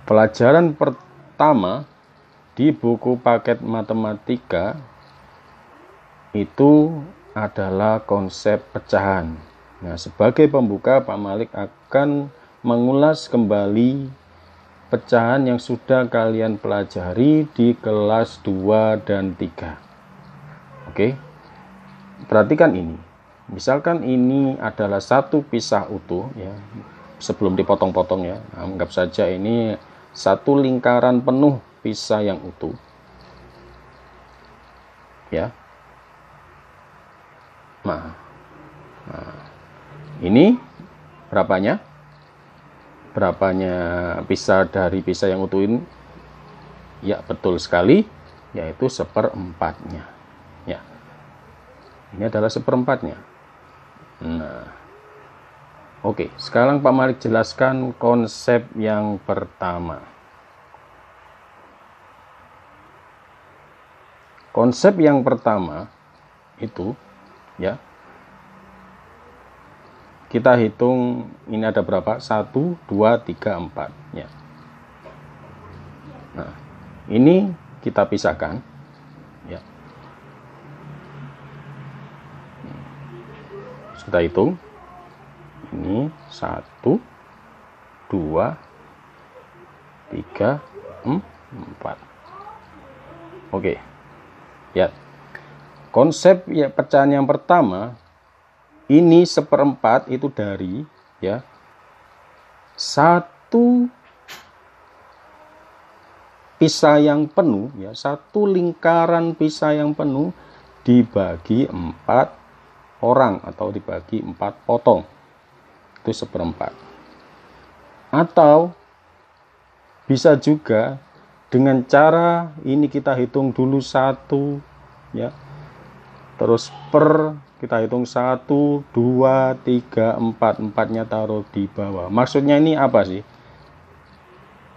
Pelajaran pertama di buku paket matematika itu adalah konsep pecahan. Nah, sebagai pembuka, Pak Malik akan mengulas kembali pecahan yang sudah kalian pelajari di kelas 2 dan 3. Oke, perhatikan ini. Misalkan ini adalah satu pisah utuh, ya, sebelum dipotong-potong ya. Anggap saja ini satu lingkaran penuh pisah yang utuh. Ya. Nah, ini berapanya? Berapanya pisah dari pisah yang utuh ini? Ya, betul sekali, yaitu 1/4-nya. Ya. Ini adalah 1/4-nya. Nah, oke, sekarang Pak Malik jelaskan konsep yang pertama. Konsep yang pertama itu, ya, kita hitung ini ada berapa? 1, 2, 3, 4. Ya. Nah, ini kita pisahkan. Ya. Kita hitung. Ini 1, 2, 3, 4. Oke. Ya. Konsep ya pecahan yang pertama, ini 1/4 itu dari ya satu pisah yang penuh, ya, satu lingkaran pisah yang penuh dibagi 4 orang atau dibagi 4 potong. Itu 1/4. Atau bisa juga dengan cara ini kita hitung dulu 1, ya. Terus kita hitung 1, 2, 3, 4. 4-nya taruh di bawah. Maksudnya ini apa sih?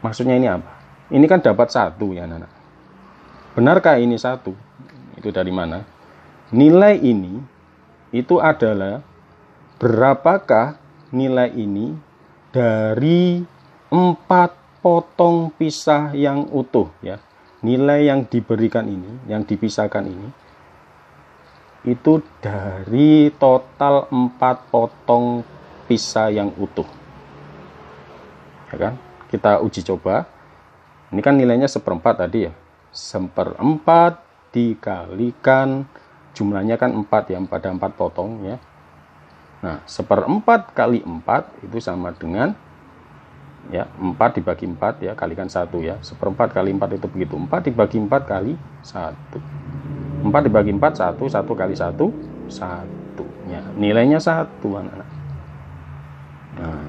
Maksudnya ini apa? Ini kan dapat 1 ya, anak-anak. Benarkah ini 1? Itu dari mana? Nilai ini itu adalah berapakah nilai ini dari 4 potong pisah yang utuh, ya. Nilai yang diberikan ini, yang dipisahkan ini, itu dari total 4 potong pisah yang utuh. Ya kan? Kita uji coba. Ini kan nilainya 1/4 tadi ya. 1/4 dikalikan jumlahnya kan 4 ya, pada 4 potong ya. Nah, 1/4 kali 4 itu sama dengan ya 4 dibagi 4 ya, kalikan 1 ya. 1/4 kali 4 itu begitu. 4 dibagi 4 kali 1. 4 dibagi 4 1, 1 kali 1 1 ya. Nilainya 1, anak-anak. Nah,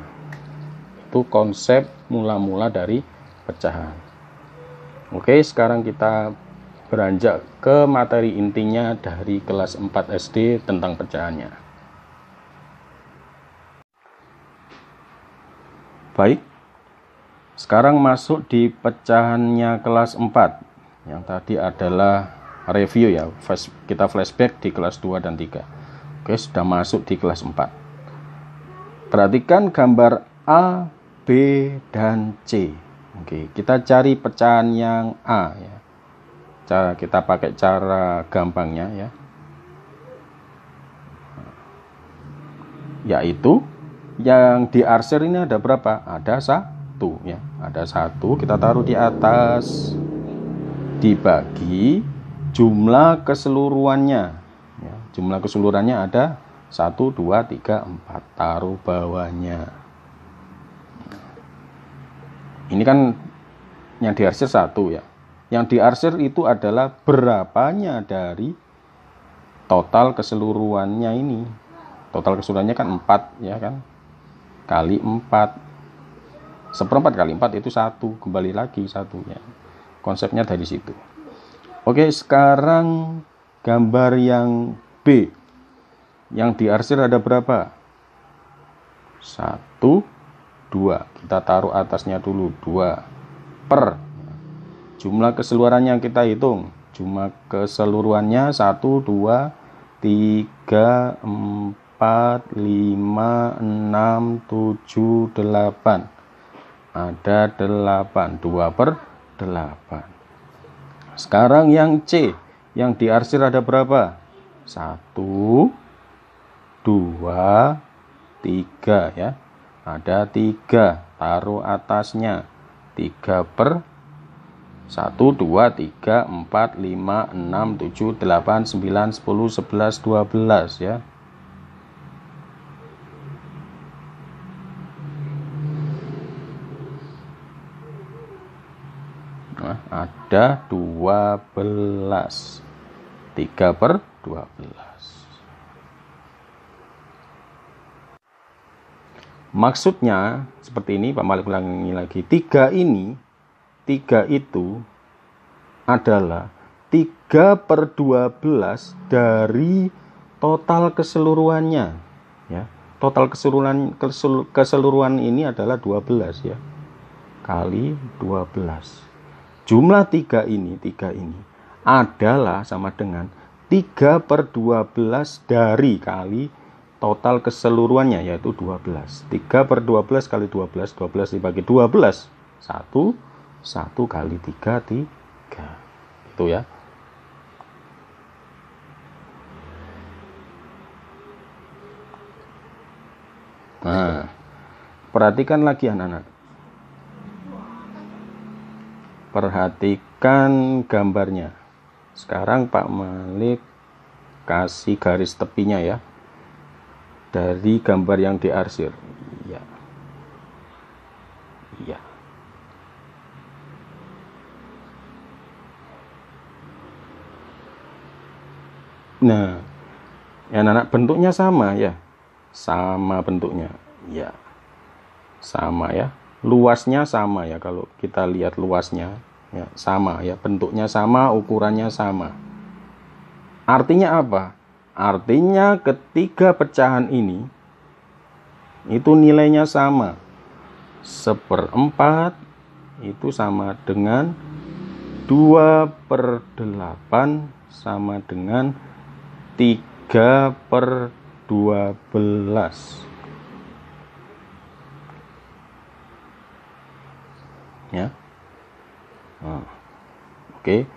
itu konsep mula-mula dari pecahan. Oke, sekarang kita beranjak ke materi intinya dari kelas 4 SD tentang pecahannya. Baik, sekarang masuk di pecahannya kelas 4. Yang tadi adalah review ya, kita flashback di kelas 2 dan 3. Oke, sudah masuk di kelas 4. Perhatikan gambar A, B, dan C. Oke, kita cari pecahan yang A ya. Kita pakai cara gampangnya ya. Yaitu yang diarsir ini ada berapa? Ada 1 ya. Ada 1, kita taruh di atas, dibagi jumlah keseluruhannya ya. Jumlah keseluruhannya ada 1, 2, 3, 4. Taruh bawahnya. Ini kan yang diarsir 1 ya. Yang diarsir itu adalah berapanya dari total keseluruhannya ini. Total keseluruhannya kan 4 ya kan. Kali 4. 1/4 kali 4 itu 1. Kembali lagi 1 ya. Konsepnya dari situ. Oke, sekarang gambar yang B. Yang diarsir ada berapa? 1, 2. Kita taruh atasnya dulu 2 per jumlah keseluruhannya kita hitung. Jumlah keseluruhannya 1, 2, 3, 4, 5, 6, 7, 8. ada 8, 2 per 8. Sekarang yang C, yang diarsir ada berapa? 1, 2, 3 ya. Ada 3, taruh atasnya. 3 per 1, 2, 3, 4, 5, 6, 7, 8, 9, 10, 11, 12 ya. Nah, ada 12. 3 per 12. Maksudnya seperti ini, Pak Malik ulangi lagi. 3 ini, 3 itu adalah 3 per 12 dari total keseluruhannya. Ya. Total keseluruhan ini adalah 12 ya. Kali 12. Jumlah 3 ini adalah sama dengan 3 per 12 dari kali total keseluruhannya, yaitu 12. 3 per 12 kali 12, 12 dibagi 12, 1 kali 3, 3. Itu ya. Nah, perhatikan lagi anak-anak. Perhatikan gambarnya. Sekarang Pak Malik kasih garis tepinya ya. Dari gambar yang diarsir. Ya. Ya. Nah, ya anak-anak, bentuknya sama ya. Sama bentuknya. Ya. Sama ya. Luasnya sama ya, kalau kita lihat luasnya ya, sama ya, bentuknya sama, ukurannya sama. Artinya apa? Artinya ketiga pecahan ini itu nilainya sama. 1/4 itu sama dengan 2 per 8 sama dengan 3 per 12. Ya. Oke.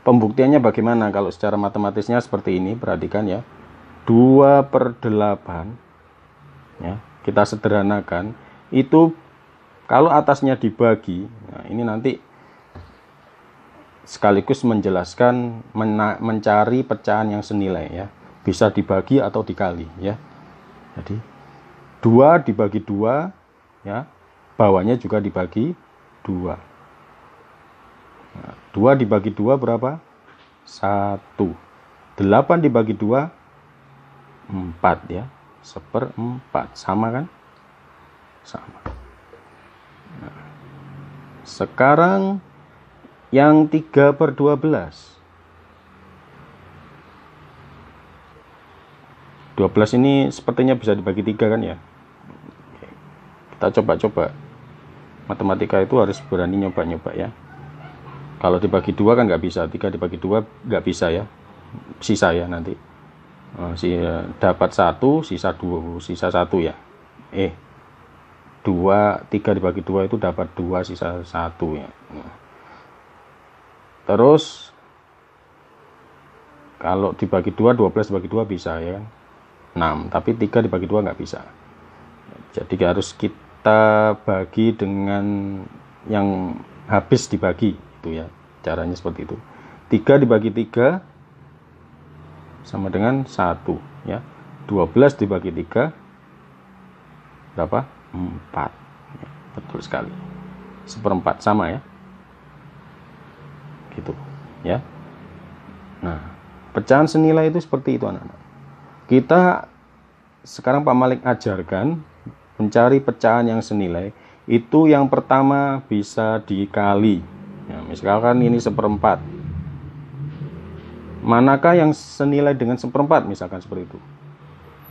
Pembuktiannya bagaimana? Kalau secara matematisnya seperti ini, perhatikan ya. 2 per 8 ya, kita sederhanakan. Itu kalau atasnya dibagi, nah ini nanti sekaligus menjelaskan mencari pecahan yang senilai ya. Bisa dibagi atau dikali ya. Jadi 2 dibagi 2 ya, bawahnya juga dibagi 2. Nah, 2 dibagi 2 berapa? 1. 8 dibagi 2 4 ya. 1/4. Sama kan? Sama. Nah, sekarang yang 3 per 12. 12 ini sepertinya bisa dibagi 3 kan ya? Kita coba-coba. Matematika itu harus berani nyoba-nyoba ya. Kalau dibagi 2 kan nggak bisa. 3 dibagi 2 nggak bisa ya. Sisa ya nanti. Dapat 1, sisa 2, sisa 1 ya. 3 dibagi 2 itu dapat 2, sisa 1 ya. Terus kalau dibagi 2, 12 dibagi 2 bisa ya. 6, tapi 3 dibagi 2 nggak bisa. Jadi harus kita bagi dengan yang habis dibagi itu ya, caranya seperti itu. 3 dibagi 3 sama dengan 1 ya. 12 dibagi 3 berapa? 4 ya, betul sekali. 1/4 sama ya, gitu ya. Nah, pecahan senilai itu seperti itu anak-anak. Kita sekarang Pak Malik ajarkan mencari pecahan yang senilai. Itu yang pertama bisa dikali ya, misalkan ini 1/4. Manakah yang senilai dengan 1/4 misalkan seperti itu.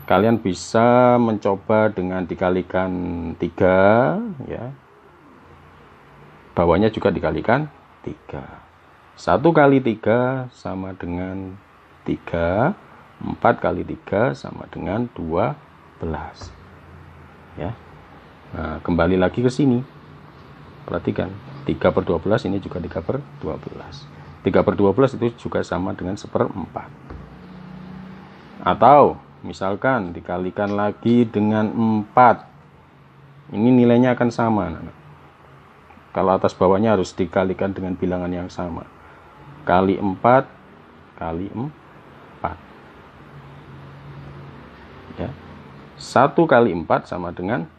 Kalian bisa mencoba dengan dikalikan 3 ya. Bawahnya juga dikalikan 3. 1 kali 3 sama dengan 3. 4 kali 3 sama dengan 12 ya. Nah, kembali lagi ke sini. Perhatikan, 3/12 ini juga 3/12. 3/12 itu juga sama dengan 1/4. Atau misalkan dikalikan lagi dengan 4. Ini nilainya akan sama. Kalau atas bawahnya harus dikalikan dengan bilangan yang sama. Kali 4 kali 4. Ya. 1 kali 4 sama dengan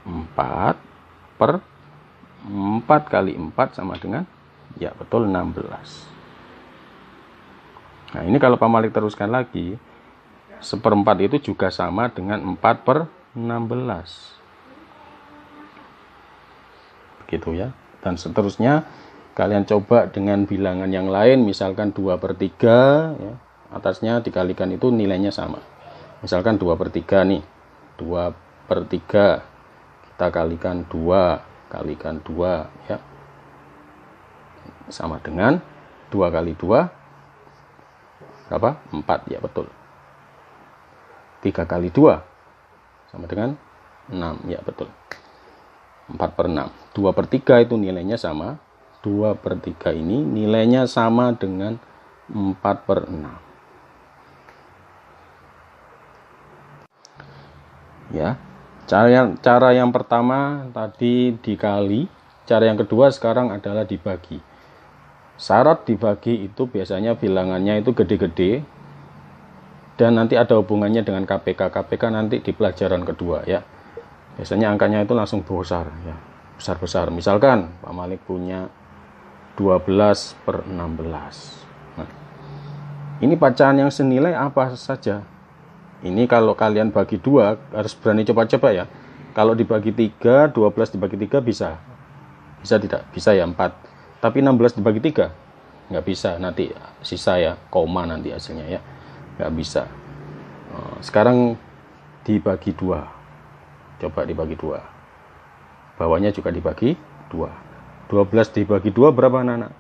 4 per 4 kali 4 sama dengan, ya betul, 16. Nah ini kalau Pak Malik teruskan lagi, 1/4 itu juga sama dengan 4/16. Begitu ya. Dan seterusnya kalian coba dengan bilangan yang lain, misalkan 2/3 ya. Atasnya dikalikan itu nilainya sama. Misalkan 2/3 nih. 2/3 kita kalikan 2 kalikan 2 ya. Sama dengan 2 kali 2 berapa? 4, ya betul. 3 kali 2 sama dengan 6, ya betul. 4/6. 2/3 itu nilainya sama. 2/3 ini nilainya sama dengan 4/6. Ya. Cara yang pertama tadi dikali, cara yang kedua sekarang adalah dibagi. Syarat dibagi itu biasanya bilangannya itu gede-gede dan nanti ada hubungannya dengan KPK. KPK nanti di pelajaran kedua ya. Biasanya angkanya itu langsung besar ya, besar-besar. Misalkan Pak Malik punya 12/16. Nah, ini pecahan yang senilai apa saja? Ini kalau kalian bagi 2 harus berani coba-coba ya. Kalau dibagi 3, 12 dibagi 3 bisa. Bisa tidak? Bisa ya, 4. Tapi 16 dibagi 3 nggak bisa, nanti sisa ya, koma nanti hasilnya ya. Nggak bisa. Sekarang dibagi 2. Coba dibagi 2. Bawahnya juga dibagi 2. 12 dibagi 2 berapa anak-anak?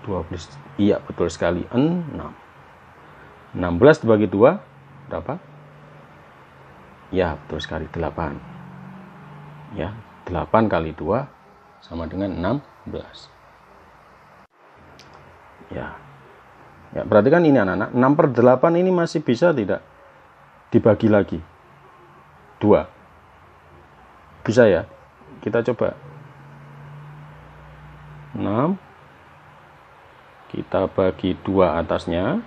12. Iya, betul sekali. 6. 16 dibagi 2 berapa? Ya, betul sekali, 8. Ya, 8 kali 2 sama dengan 16. Ya. Ya, berarti kan ini anak-anak, 6/8 ini masih bisa tidak dibagi lagi? 2. Bisa ya? Kita coba. 6. Kita bagi 2 atasnya,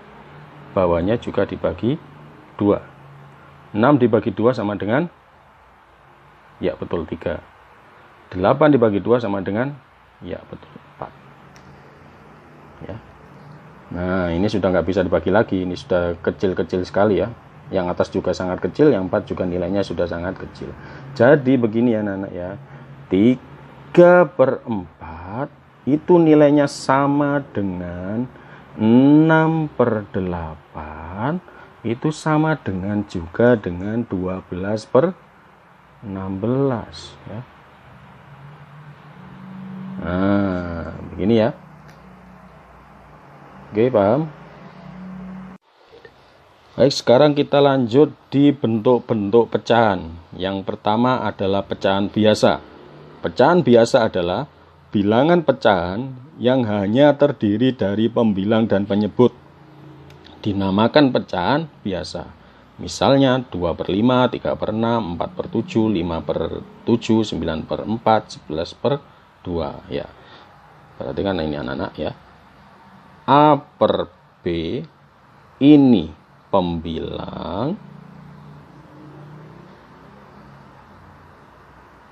bawahnya juga dibagi 2. 6 dibagi 2 sama dengan, ya betul, 3. 8 dibagi 2 sama dengan, ya betul, 4. Ya. Nah ini sudah nggak bisa dibagi lagi, ini sudah kecil-kecil sekali ya. Yang atas juga sangat kecil, yang 4 juga nilainya sudah sangat kecil. Jadi begini ya anak-anak ya, 3/4 itu nilainya sama dengan 6/8, itu sama dengan juga dengan 12/16 ya. Nah, begini ya. Oke, paham? Baik, sekarang kita lanjut di bentuk-bentuk pecahan. Yang pertama adalah pecahan biasa. Pecahan biasa adalah bilangan pecahan yang hanya terdiri dari pembilang dan penyebut. Dinamakan pecahan biasa. Misalnya 2/5, 3/6, 4/7, 5/7, 9/4, 11/2 ya. Perhatikan ini anak-anak ya. A per B ini pembilang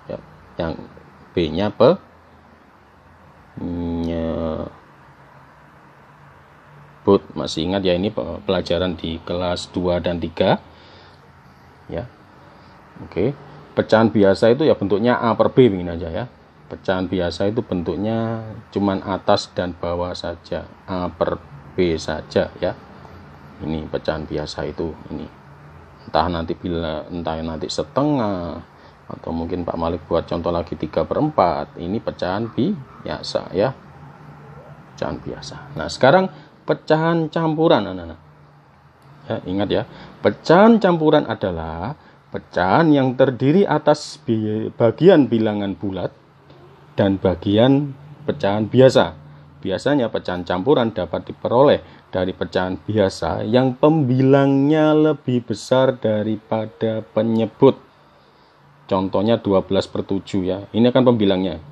ya, yang B-nya penyebut. Masih ingat ya, ini pelajaran di kelas 2 dan 3 ya. Oke, pecahan biasa itu ya bentuknya A per B begini aja ya. Pecahan biasa itu bentuknya cuman atas dan bawah saja, A per B saja ya. Ini pecahan biasa itu ini. Entah nanti setengah atau mungkin Pak Malik buat contoh lagi 3/4. Ini pecahan biasa ya. Pecahan biasa. Nah, sekarang pecahan campuran anak-anak. Ya, ingat ya. Pecahan campuran adalah pecahan yang terdiri atas bagian bilangan bulat dan bagian pecahan biasa. Biasanya pecahan campuran dapat diperoleh dari pecahan biasa yang pembilangnya lebih besar daripada penyebut. Contohnya 12/7 ya. Ini akan pembilangnya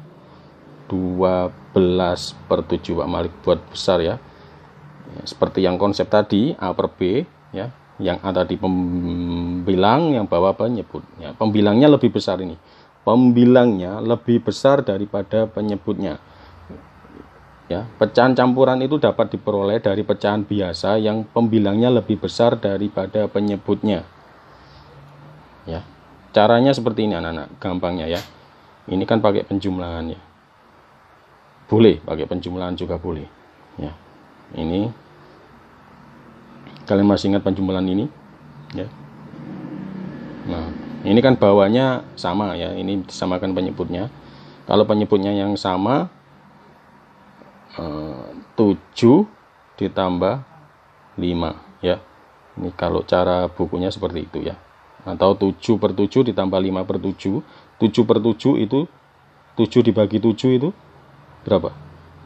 12/7 Pak Malik, buat besar ya. Seperti yang konsep tadi A per B ya. Yang A tadi pembilang, yang bawah penyebut ya. Pembilangnya lebih besar ini. Pembilangnya lebih besar daripada penyebutnya. Ya, pecahan campuran itu dapat diperoleh dari pecahan biasa yang pembilangnya lebih besar daripada penyebutnya. Ya, caranya seperti ini anak-anak, gampangnya ya. Ini kan pakai penjumlahan ya. Boleh pakai penjumlahan juga boleh. Ya, ini kalian masih ingat penjumlahan ini? Ya. Nah, ini kan bawahnya sama ya. Ini disamakan penyebutnya. Kalau penyebutnya yang sama, 7 ditambah 5 ya. Ini kalau cara bukunya seperti itu ya. Atau 7/7 ditambah 5/7. 7/7 itu 7 dibagi 7 itu berapa?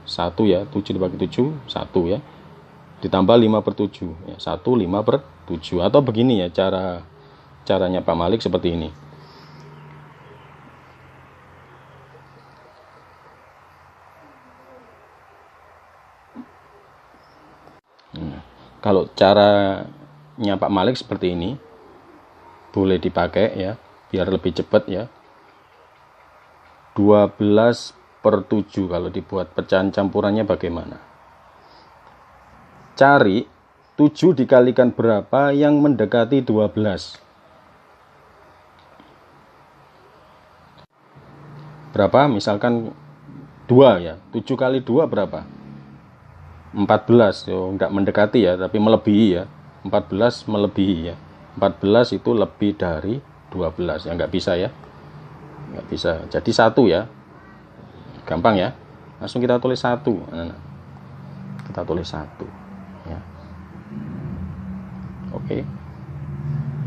1 ya. 7 dibagi 7 1 ya. Ditambah 5/7 ya. 1 5/7. Atau begini ya, caranya Pak Malik seperti ini. Kalau caranya Pak Malik seperti ini, boleh dipakai ya, biar lebih cepat ya. 12/7 kalau dibuat pecahan campurannya bagaimana? Cari 7 dikalikan berapa yang mendekati 12. Berapa? Misalkan 2 ya. 7 kali 2 berapa? 14, enggak mendekati ya, tapi melebihi ya. 14 melebihi ya. 14 itu lebih dari 12 ya, enggak bisa ya. Enggak bisa. Jadi 1 ya. Gampang ya. Langsung kita tulis 1. Kita tulis 1 ya. Oke.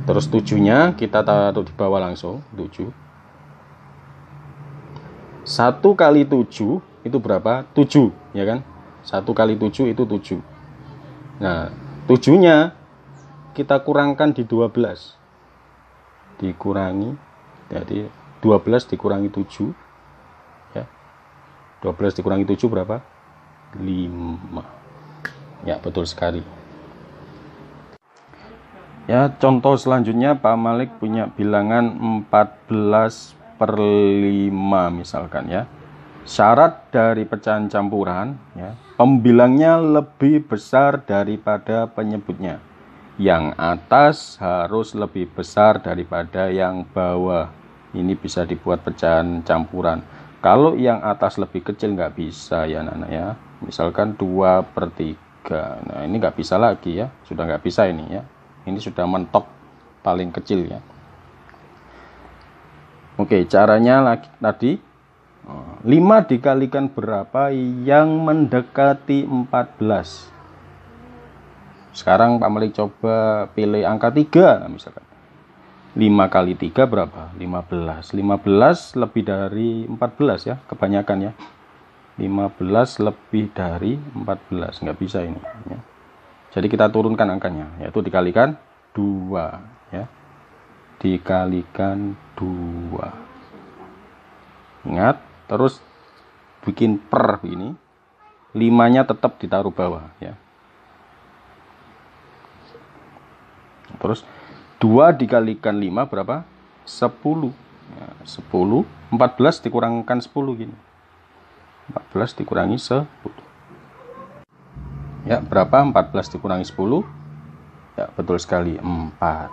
Terus 7-nya kita taruh di bawah langsung, 7. 1 kali 7 itu berapa? 7 ya kan? 1 kali 7 itu 7. Nah, 7-nya kita kurangkan di 12. Dikurangi, jadi 12 dikurangi 7. Ya. 12 dikurangi 7 berapa? 5. Ya, betul sekali. Ya, contoh selanjutnya Pak Malik punya bilangan 14/5 misalkan ya. Syarat dari pecahan campuran ya, pembilangnya lebih besar daripada penyebutnya. Yang atas harus lebih besar daripada yang bawah. Ini bisa dibuat pecahan campuran. Kalau yang atas lebih kecil nggak bisa ya anak-anak ya. Misalkan 2/3. Nah, ini nggak bisa lagi ya. Sudah nggak bisa ini ya. Ini sudah mentok paling kecil ya. Oke, caranya lagi tadi 5 dikalikan berapa yang mendekati 14. Sekarang Pak Malik coba pilih angka 3 nah, misalkan. 5 kali 3 berapa? 15. 15 lebih dari 14 ya, kebanyakan ya. 15 lebih dari 14, nggak bisa ini ya. Jadi kita turunkan angkanya, yaitu dikalikan 2 ya. Dikalikan 2. Ingat, terus bikin per begini. 5-nya tetap ditaruh bawah ya. Terus 2 dikalikan 5 berapa? 10. Ya, 10, 14 dikurangkan 10 gini. 14 dikurangi 10. Ya, berapa? 14 dikurangi 10. Ya, betul sekali, 4.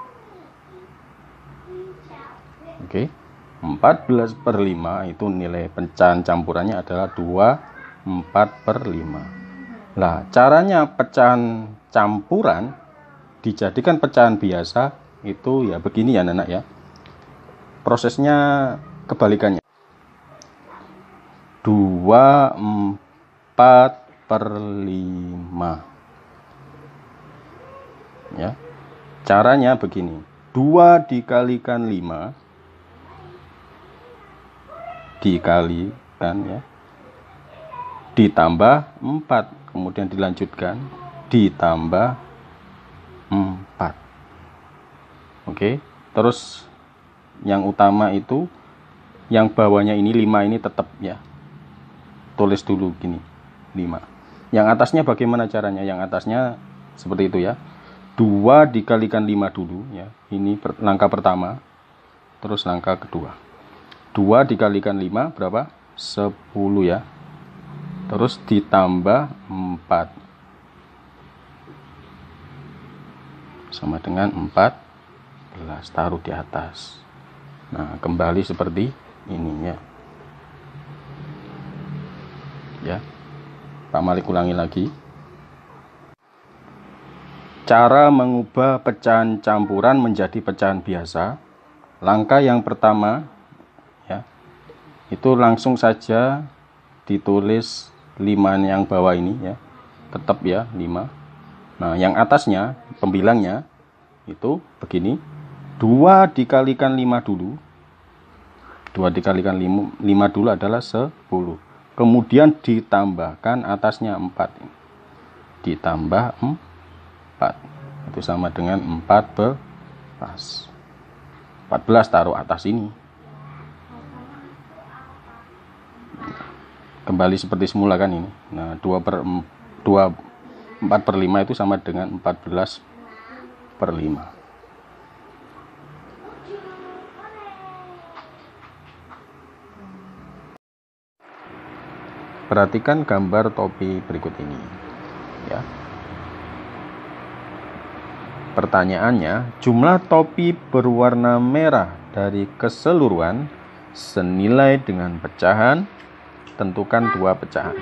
Oke. 14/5 itu nilai pecahan campurannya adalah 24/5. Nah, caranya pecahan campuran dijadikan pecahan biasa itu ya begini ya anak-anak ya. Prosesnya kebalikannya. 24/5 ya. Caranya begini. 2 dikalikan 5 dikali kan ya, ditambah 4, kemudian dilanjutkan ditambah 4. Oke, terus yang utama itu yang bawahnya ini 5 ini tetap ya, tulis dulu gini 5. Yang atasnya bagaimana caranya? Yang atasnya seperti itu ya, 2 dikalikan 5 dulu ya, ini langkah pertama. Terus langkah kedua, 2 dikalikan 5 berapa? 10 ya. Terus ditambah 4 sama dengan 14, taruh di atas. Nah, kembali seperti ini ya. Ya, Pak Malik ulangi lagi. Cara mengubah pecahan campuran menjadi pecahan biasa. Langkah yang pertama ya, itu langsung saja ditulis 5 yang bawah ini ya, tetap ya 5. Nah, yang atasnya pembilangnya itu begini, 2 dikalikan 5 dulu. 2 dikalikan 5 dulu adalah 10. Kemudian ditambahkan atasnya 4. Ditambah 4. Itu sama dengan 14. 14 taruh atas ini. Kembali seperti semula kan ini. Nah, 4/5 itu sama dengan 14/5. Perhatikan gambar topi berikut ini ya. Pertanyaannya, jumlah topi berwarna merah dari keseluruhan senilai dengan pecahan. Tentukan 2 pecahan.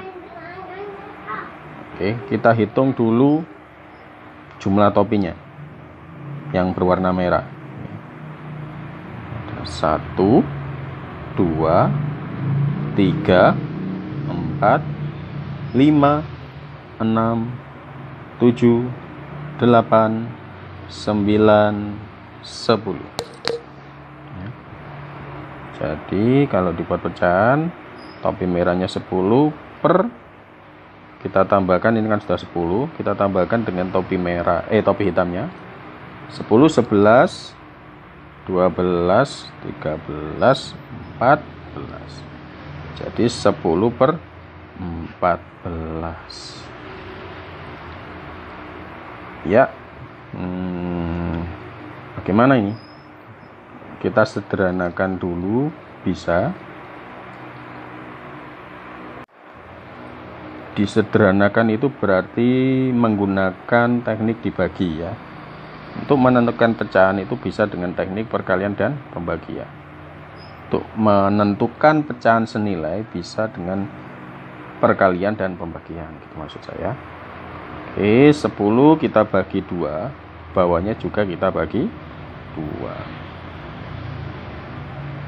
Oke, kita hitung dulu jumlah topinya yang berwarna merah. 1, 2, 3, 4, 5, 6, 7, 8, 9, 10. Jadi kalau dibuat pecahan, topi merahnya 10 per, kita tambahkan, ini kan sudah 10, kita tambahkan dengan topi merah, topi hitamnya 10, 11, 12, 13, 14. Jadi 10 per 14 ya. Bagaimana ini? Kita sederhanakan dulu, bisa disederhanakan itu berarti menggunakan teknik dibagi ya. Untuk menentukan pecahan itu bisa dengan teknik perkalian dan pembagian. Untuk menentukan pecahan senilai bisa dengan perkalian dan pembagian, gitu maksud saya. Oke, 10 kita bagi 2, bawahnya juga kita bagi 2,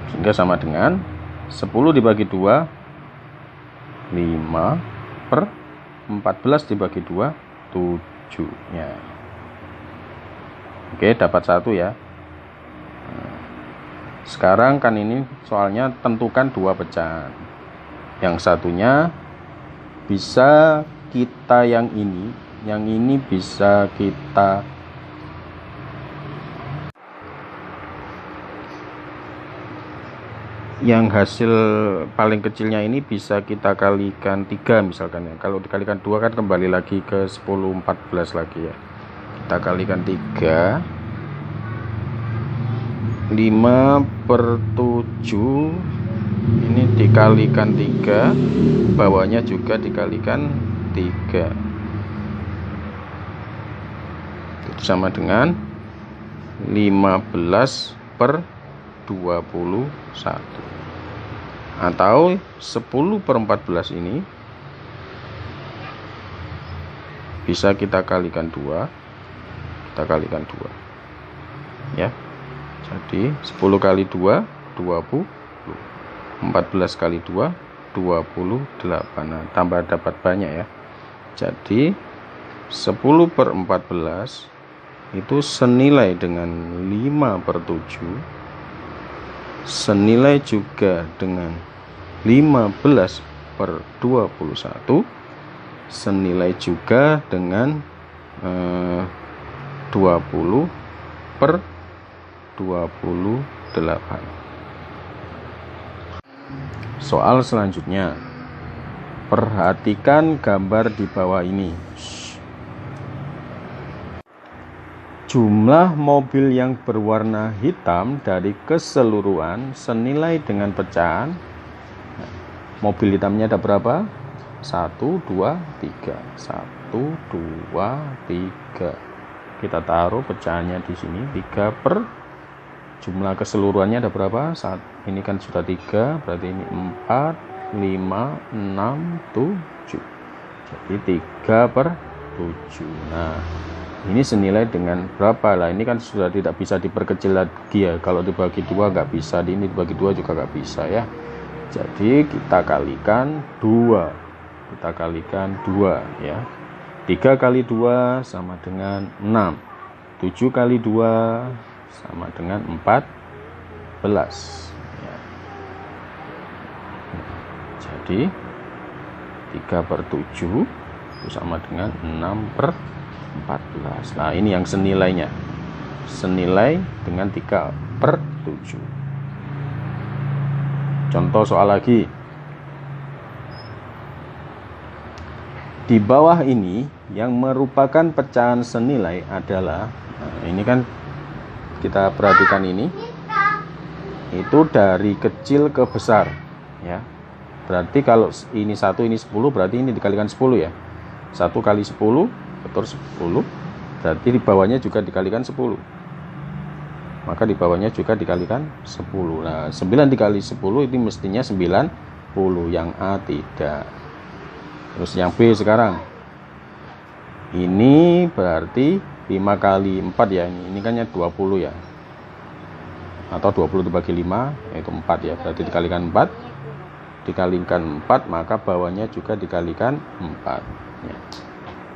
sehingga sama dengan 10 dibagi 2, 5 per 14 dibagi 2, 7 ya. Oke, dapat 1 ya. Sekarang kan ini soalnya tentukan 2 pecahan. Yang satunya bisa kita yang ini bisa kita yang hasil paling kecilnya ini bisa kita kalikan 3 misalkan ya. Kalau dikalikan 2 kan kembali lagi ke 10, 14 lagi ya. Kita kalikan 3, 5 per 7, ini dikalikan 3, bawahnya juga dikalikan 3, itu sama dengan 15 per 21, atau 10 per 14 ini bisa kita kalikan 2, ya. Jadi 10 kali 2 20, 14 kali 2 28. Nah, tambah dapat banyak ya. Jadi 10 per 14 itu senilai dengan 5 per 7, senilai juga dengan 15/21 senilai juga dengan 20/28. Soal selanjutnya, perhatikan gambar di bawah ini. Jumlah mobil yang berwarna hitam dari keseluruhan senilai dengan pecahan. Mobil hitamnya ada berapa? 1, 2, 3. 1, 2, 3. Kita taruh pecahannya di sini. 3 per jumlah keseluruhannya ada berapa? Ini kan sudah 3, berarti ini 4, 5, 6, 7. Jadi 3/7. Nah, ini senilai dengan berapa lah? Ini kan sudah tidak bisa diperkecil lagi ya. Kalau dibagi 2 nggak bisa, ini dibagi 2 juga nggak bisa ya. Jadi kita kalikan 2. Kita kalikan 2 ya. 3 kali 2 sama dengan 6. 7 kali 2 sama dengan 14 ya. Jadi 3/7 itu sama dengan 6/14. Nah, ini yang senilainya. Senilai dengan 3/7. Contoh soal lagi. Di bawah ini yang merupakan pecahan senilai adalah, nah, ini kan kita perhatikan ini. Itu dari kecil ke besar ya. Berarti kalau ini 1, ini 10, berarti ini dikalikan 10 ya. 1 kali 10 betul 10, berarti di bawahnya juga dikalikan 10. Maka di bawahnya juga dikalikan 10. Nah, 9 dikali 10 itu mestinya 90. Yang A tidak. Terus yang B sekarang. Ini berarti 5 kali 4 ya. Ini kan 20 ya. Atau 20 dibagi 5 yaitu 4 ya. Berarti dikalikan 4. Dikalikan 4, maka bawahnya juga dikalikan 4 ya.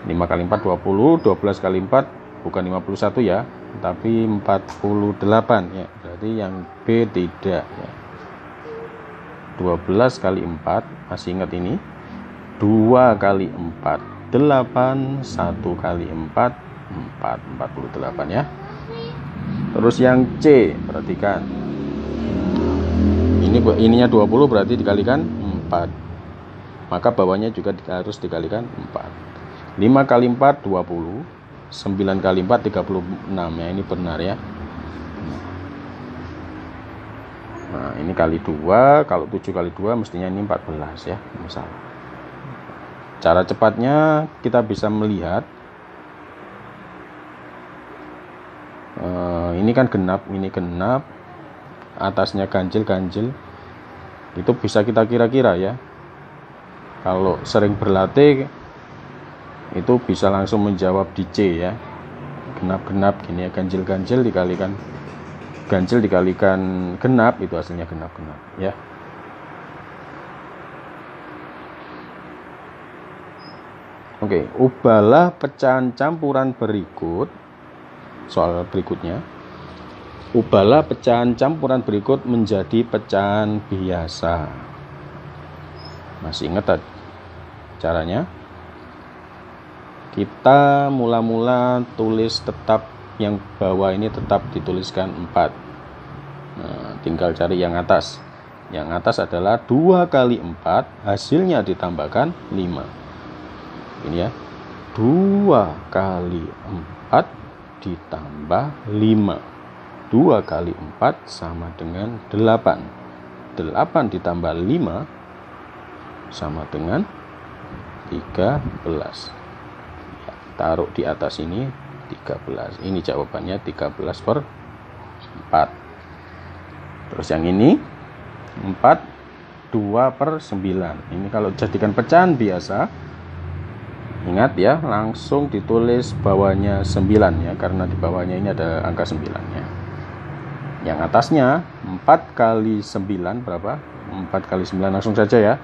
5 kali 4 20, 12 kali 4 bukan 51 ya, tapi 48 ya. Berarti yang B tidak ya. 12 kali 4, masih ingat ini? 2 kali 4 8, 1 kali 4 48 ya. Terus yang C, perhatikan. Ininya 20 berarti dikalikan 4. Maka bawahnya juga harus dikalikan 4. 5 kali 4 20. 9 kali 4 36 ya, ini benar ya. Nah, ini kali 2, kalau 7 kali 2 mestinya ini 14 ya, masalah. Cara cepatnya kita bisa melihat ini kan genap, ini genap, atasnya ganjil, itu bisa kita kira-kira ya. Kalau sering berlatih itu bisa langsung menjawab di C ya. Genap-genap gini ya, ganjil dikalikan ganjil dikalikan genap, itu hasilnya genap-genap ya. Oke, ubahlah pecahan campuran berikut. Soal berikutnya, ubahlah pecahan campuran berikut menjadi pecahan biasa. Masih ingat caranya? Kita mula-mula tulis tetap, yang bawah ini tetap dituliskan 4. Nah, tinggal cari yang atas. Yang atas adalah 2 kali 4, hasilnya ditambahkan 5. Ini ya, 2 kali 4 ditambah 5. 2 kali 4 sama dengan 8. 8 ditambah 5 sama dengan 13. Ya, taruh di atas ini 13. Ini jawabannya 13/4. Terus yang ini 4, 2/9. Ini kalau jadikan pecahan biasa, ingat ya, langsung ditulis bawahnya 9 ya, karena di bawahnya ini ada angka 9 ya. Yang atasnya 4 kali 9 berapa? 4 kali 9 langsung saja ya.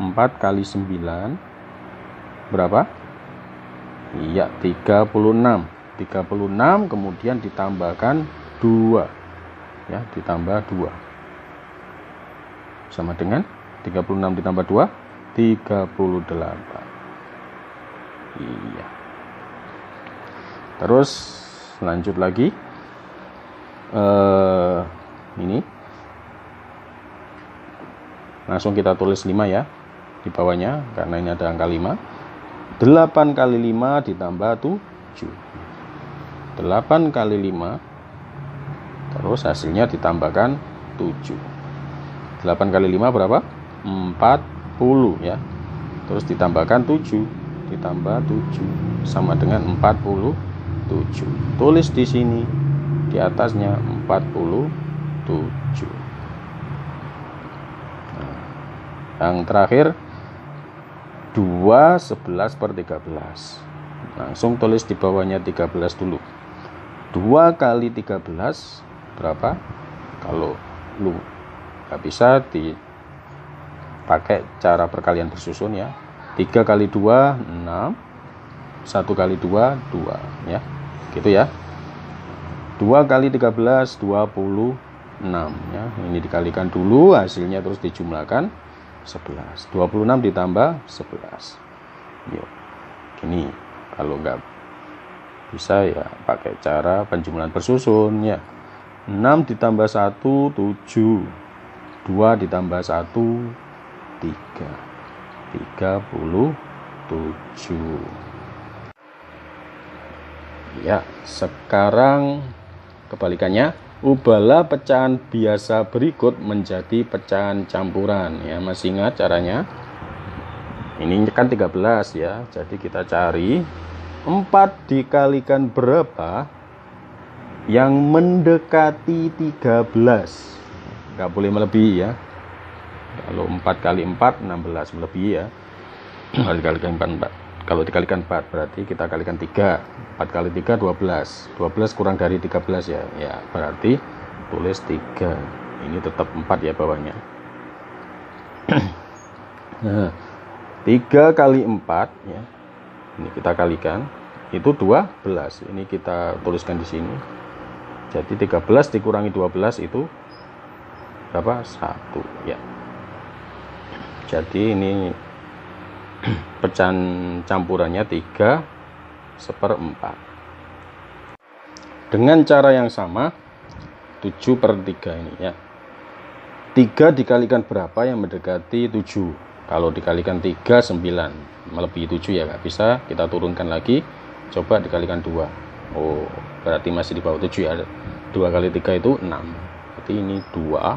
4 kali 9 berapa? Iya, 36. 36 kemudian ditambahkan 2 ya, ditambah 2 sama dengan 36 ditambah 2, 38. Iya. Terus lanjut lagi. Ini langsung kita tulis 5 ya di bawahnya, karena ini ada angka 5. 8 kali 5 ditambah 7. 8 kali 5, terus hasilnya ditambahkan 7. 8 kali 5 berapa? 40 ya. Terus ditambahkan 7, ditambah 7 sama dengan 47. Tulis di sini, di atasnya 47. Yang terakhir 2 11 per 13. Langsung tulis di bawahnya 13 dulu. 2 kali 13 berapa? Kalau lu nggak bisa dipakai cara perkalian bersusun ya. 3 kali 2 6. 1 kali 2 2 ya. Gitu ya. 2 kali 13 26 ya. Ini dikalikan dulu, hasilnya terus dijumlahkan 11. 26 ditambah 11. Yuk. Gini, kalau nggak bisa ya pakai cara penjumlahan bersusun ya. 6 ditambah 1 7. 2 ditambah 1 3. 37. Ya, sekarang kebalikannya. Ubahlah pecahan biasa berikut menjadi pecahan campuran ya. Masih ingat caranya? Ini kan 13 ya. Jadi kita cari 4 dikalikan berapa yang mendekati 13. Nggak boleh melebihi ya. Kalau 4 kali 4 16 melebihi ya. Kalau dikalikan 4 berarti kita kalikan 3. 4 kali 3 12. 12 kurang dari 13 ya. Ya, berarti tulis 3. Ini tetap 4 ya bawahnya. Nah, 3 kali 4 ya. Ini kita kalikan, itu 12. Ini kita tuliskan di sini. Jadi 13 dikurangi 12 itu berapa? 1 ya. Jadi ini pecahan campurannya 3/4. Dengan cara yang sama 7/3 ini ya. 3 dikalikan berapa yang mendekati 7? Kalau dikalikan 3 9, melebihi 7 ya nggak bisa. Kita turunkan lagi, coba dikalikan 2. Oh, berarti masih di bawah 7 ya. 2 kali 3 itu 6. Berarti ini 2.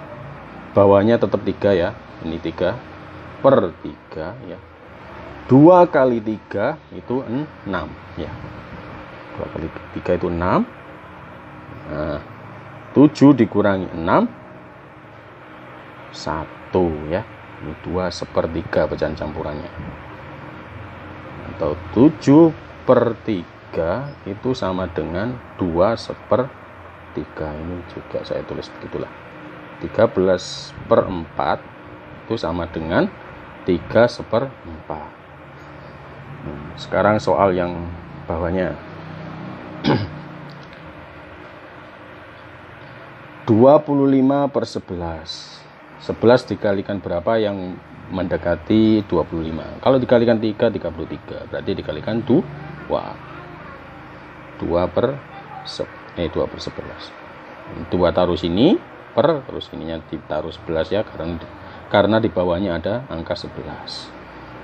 Bawahnya tetap 3 ya. Ini 3/3 ya. 2 kali 3 itu 6 ya. 2 kali 3 itu 6. Nah, 7 dikurangi 6 1 ya. Ini 2/3 pecahan campurannya. Atau 7/3 itu sama dengan 2/3. Ini juga saya tulis begitulah. 13/4 itu sama dengan 3/4. Sekarang soal yang bawahnya. 25/11. 11 dikalikan berapa yang mendekati 25? Kalau dikalikan 3 33. Berarti dikalikan 2. 2/11. 2 taruh sini, terus ininya ditaruh 11 ya, karena di bawahnya ada angka 11.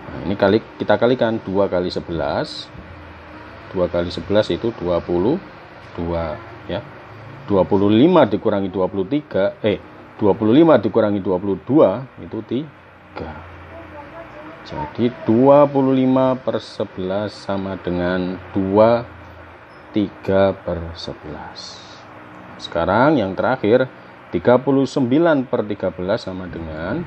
Nah, ini kita kalikan 2 kali 11. 2 kali 11 itu 22 ya. 25 dikurangi 23, 25 dikurangi 22 itu 3. Jadi 25/11 sama dengan 3/11. Sekarang yang terakhir 39/13 sama dengan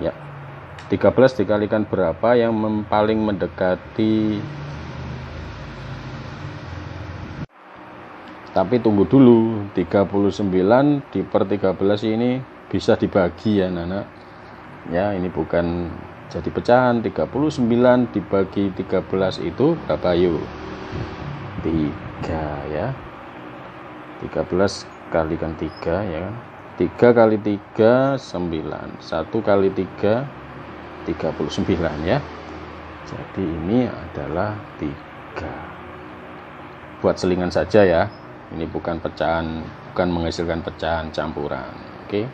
ya, 13 dikalikan berapa yang paling mendekati. Tapi tunggu dulu, 39 per 13 ini bisa dibagi ya anak-anak. Ya, ini bukan jadi pecahan. 39 dibagi 13 itu berapa yuk? 3 ya. 13 kalikan 3 ya kan. 3 kali 3 9, 1 kali 3 39 ya. Jadi ini adalah 3. Buat selingan saja ya. Ini bukan pecahan, bukan menghasilkan pecahan campuran. Oke.